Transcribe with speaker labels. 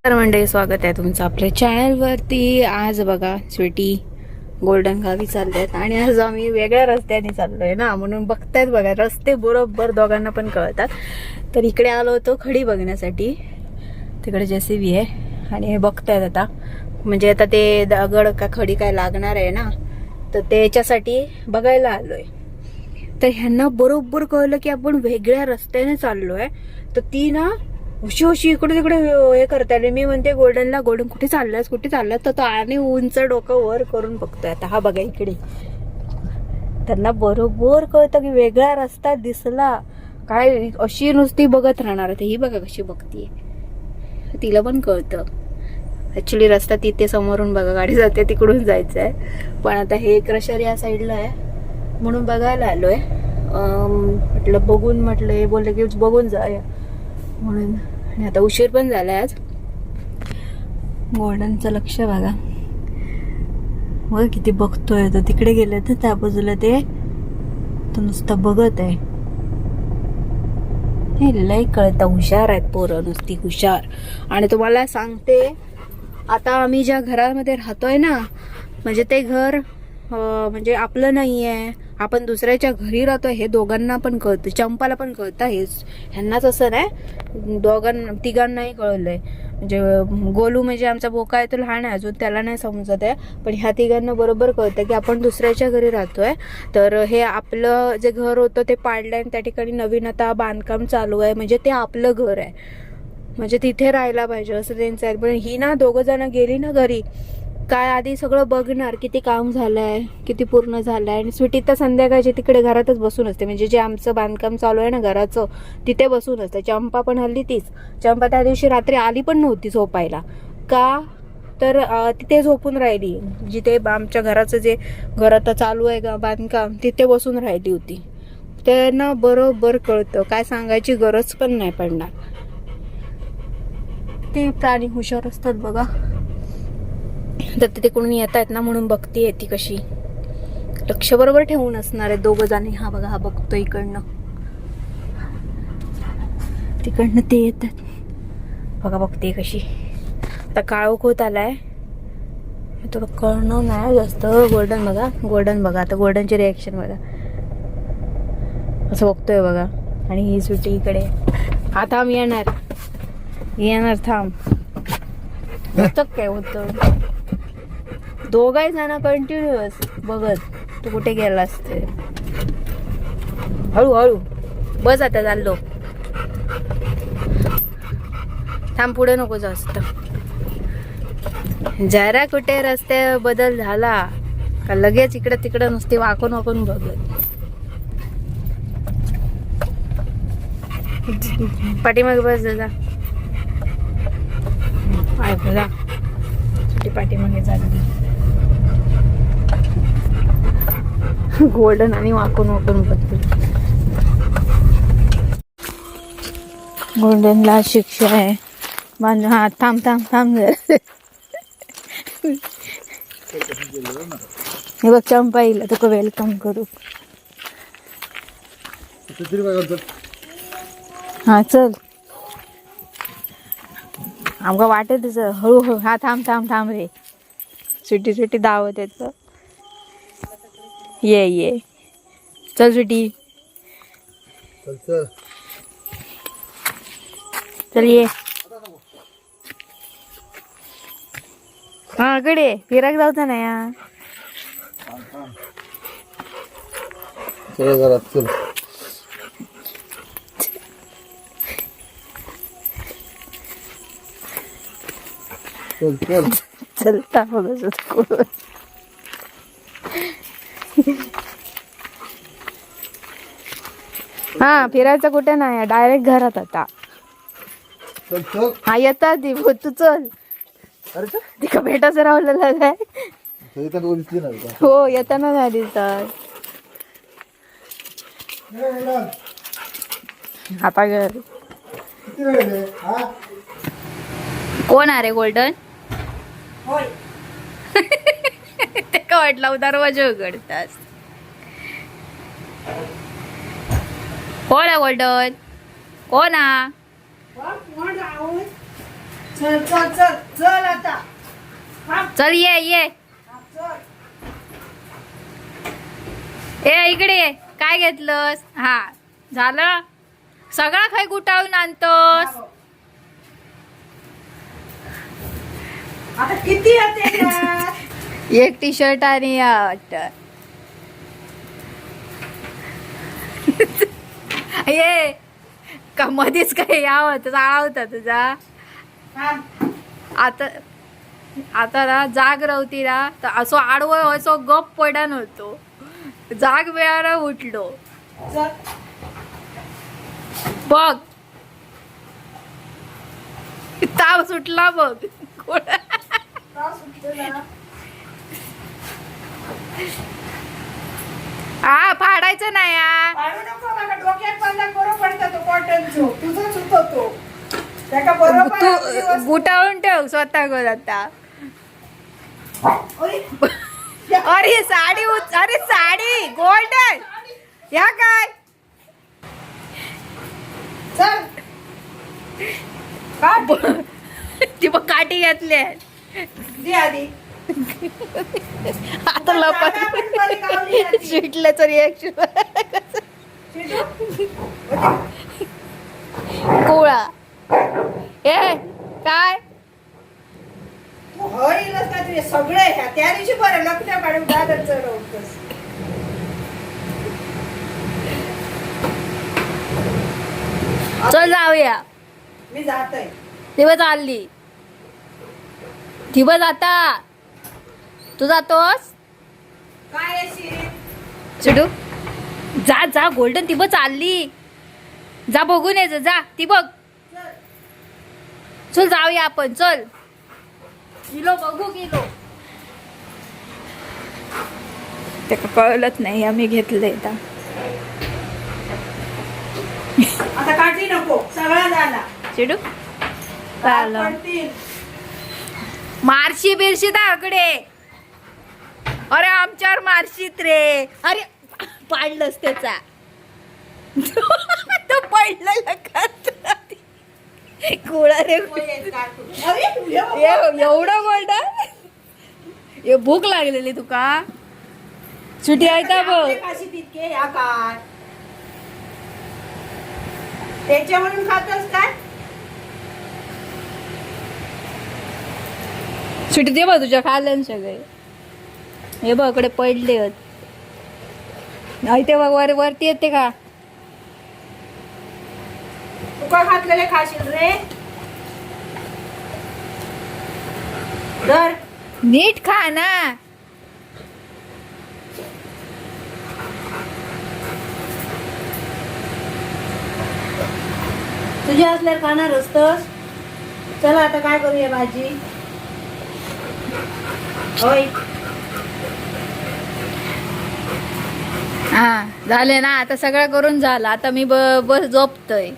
Speaker 1: तर मंडळी, स्वागत आहे तुमचं आपल्या चॅनलवरती. आज बघा स्वीटी गोल्डन गावी चाललेत आणि आज आम्ही वेगळ्या रस्त्याने चाललोय ना, म्हणून बघतायत बघा, रस्ते बरोबर दोघांना पण कळतात. तर इकडे आलो होतो खडी बघण्यासाठी. तिकडे JCB आहे आणि हे बघतायत आता, म्हणजे आता ते दगड का खडी काय लागणार आहे ना, तर त्याच्यासाठी बघायला आलोय. तर ह्यांना बरोबर कळलं की आपण वेगळ्या रस्त्याने चाललोय. तर ती ना उशी इकडे तिकडे हे करताय. मी म्हणते गोल्डन कुठे चाललास तर तो आणि उंच डोकं वर करून बघतोय. आता हा बघा इकडे, त्यांना बरोबर कळतं की वेगळा रस्ता दिसला काय, अशी नुसती बघत राहणार. ही बघा कशी बघतीये, तिला पण कळतं. ऍक्च्युली रस्ता तिथे समोरून बघा गाडी जाते, तिकडून जायचं आहे. पण आता हे क्रशर या साईडला आहे म्हणून बघायला आलोय. म्हटलं हे बोलले की बघून जाऊया म्हणून. आणि आता उशीर पण झालाय आज. गोल्डनचं लक्ष बघा, बघ किती बघतोय. तर तिकडे गेले तर त्या बाजूला ते तो नुसतं बघत आहे. हे लय कळतं, हुशार आहेत पोरं, नुसती हुशार. आणि तुम्हाला सांगते, आता आम्ही ज्या घरामध्ये राहतोय ना, म्हणजे ते घर म्हणजे आपलं नाहीये, आपण दुसऱ्याच्या घरी राहतोय. हे दोघांना पण कळतं, चंपाला पण कळतं. हेच ह्यांनाच असं नाही, तिघांनाही कळलंय. म्हणजे गोलू म्हणजे आमचा बोका आहे, तो लहान आहे अजून, त्याला नाही समजत आहे. पण ह्या तिघांना बरोबर कळतं की आपण दुसऱ्याच्या घरी राहतोय. तर हे आपलं जे घर होतं ते पाडलंय आणि त्या ठिकाणी नवीन आता बांधकाम चालू आहे. म्हणजे ते आपलं घर आहे, म्हणजे तिथे राहायला पाहिजे असं त्यांचं आहे. पण ही ना दोघं जण गेली ना घरी, काय आधी सगळं बघणार, किती काम झालंय, किती पूर्ण झालंय. आणि स्वीटी तर संध्याकाळची तिकडे घरातच बसून असते, म्हणजे जे आमचं बांधकाम चालू आहे ना घराचं, तिथे बसून असते. चंपा पण हल्ली तीच. चंपा त्या दिवशी रात्री आली पण नव्हती झोपायला, का तर तिथे झोपून राहिली. जिथे आमच्या घराचं जे घर आता चालू आहे का बांधकाम, तिथे बसून राहिली होती. त्यांना बरोबर कळतं, काय सांगायची गरज पण नाही पडणार. ते प्राणी हुशार असतात बघा. तर ते तिकडून येत आहेत ना, म्हणून बघतीये ती कशी, लक्ष बरोबर ठेवून असणार आहे दोघं जण. हा बघा, हा बघतो इकडनं, तिकडनं ते येतात बघा, बघते कशी. आता काळोख होत आलाय, थोडं कळणं नाही जास्त. गोल्डन बघा आता, गोल्डनची रिॲक्शन बघा, असं बघतोय बघा. आणि ही सुटी इकडे. हा थांब, येणार थांब. होतं काय होतं, दोघाही जण कंटिन्युअस बघत. तू कुठे गेला असते, हळूहळू बस, आता चाललो. थांब, पुढे नको जास्त. जरा कुठे रस्ते बदल झाला का लगेच इकडे तिकडे नुसती वाकून वाकून बघत. पाठीमागे बस जा, बघा पाठीमागे चालली गोल्डन आणि वाकून वाकून बघते. गोल्डनला शिक्षा आहे. हा थांब थांब थांब हे बघ, चंपा येईल तुका वेलकम करू. हा चल, आमका वाटत तिचं हळूहळू. हा थांब थांब थांब रे, सुटी दावत येत. ये चल सुटी, चल ये. हा कडे फिराक जाऊचा ना या. चलता बघ, हा फिरायचं कुठे नाही, डायरेक्ट घरात. आता हा येतात ती, तू चल. तिका भेटायचं राहिलेला काय, हो येताना नाही दिसतात. आता घर कोण आहे रे गोल्डन? ते का वाटलं दरवाजा उघडतास. कोण आहे गोल्डन? कोण?
Speaker 2: चल चल चल चल आता. थांब.
Speaker 1: चल ये
Speaker 2: हा, चल.
Speaker 1: ए इकडे ये. काय घेतलंस? हा झालं सगळा खाय गुटाळून आणतोस.
Speaker 2: आता किती येते यात?
Speaker 1: एक टी शर्ट आणि ये का मध्येच काय यावं चाळा होता तुझा.
Speaker 2: थांब.
Speaker 1: आता आता ना जाग रवती ना तर असो आडवं असो गप पडन होतो. जाग वेळाला उठलो
Speaker 2: चल.
Speaker 1: बघ ताव सुटला बघ.
Speaker 2: का सुटलेला?
Speaker 1: हा फाडायचं नाही हा.
Speaker 2: पाडू नको मला डोक्यात बांधा बरोबर पडतं तो कॉटनचो तुझा सुतो तो त्याका बरोबर आपली
Speaker 1: तू
Speaker 2: वस्तू-
Speaker 1: गुटाळून ठेव स्वतः कर आता.
Speaker 2: ओय,
Speaker 1: अरे साडी अरे साडी गोल्डन या काय
Speaker 2: चल काढ.
Speaker 1: ती बघ काठी घातली
Speaker 2: दे आधी.
Speaker 1: आता
Speaker 2: जागा पण बरी गावली
Speaker 1: लपत
Speaker 2: आधी.
Speaker 1: शिटल्याचं रिएक्शन
Speaker 2: शिजू?
Speaker 1: कोळा ए काय
Speaker 2: तू होईलच का तुझे सगळे ह्या त्या दिवशी बरं लग्न काढून दादर चढवतोस.
Speaker 1: चल जाऊया.
Speaker 2: मी जातोय.
Speaker 1: दिवस चालली दिवस आता तू जातोस
Speaker 2: काय अशी
Speaker 1: चिडू जा जा गोल्डन ती बघ चालली जा बघून यायचं जा ती बघ.
Speaker 2: चल.
Speaker 1: चल जाऊया आपण चल किलो बघू किलो. ते कळलंच नाही आम्ही घेतलंय आता.
Speaker 2: आता काढली नको सगळा झाला.
Speaker 1: चिडू
Speaker 2: दात
Speaker 1: चालेल.
Speaker 2: पडतील.
Speaker 1: मारशी बिरशी दाकडे. अरे आमच्यावर मारशीत रे. अरे पाडलंच त्याचा तो पडलं गोळा रे.
Speaker 2: अरे
Speaker 1: एवढा गोल्डा हे भूक लागलेली तुका सुटी आहे का बघ.
Speaker 2: काशी तितके या काय त्याच्यावरून खातस काय?
Speaker 1: सुटी दे बघ तुझ्या खाल्ल्यान सगळे. हे बघ इकडे पडले नाही ते बघ वरती येते का.
Speaker 2: तुका घातलेले खाशील रे. धर.
Speaker 1: नीट खा ना.
Speaker 2: तुझ्या असल्यावर खाणार असतस. चला आता काय करूया भाजी. होय
Speaker 1: हा झाले ना आता सगळं करून झालं आता मी बस झोपतोय.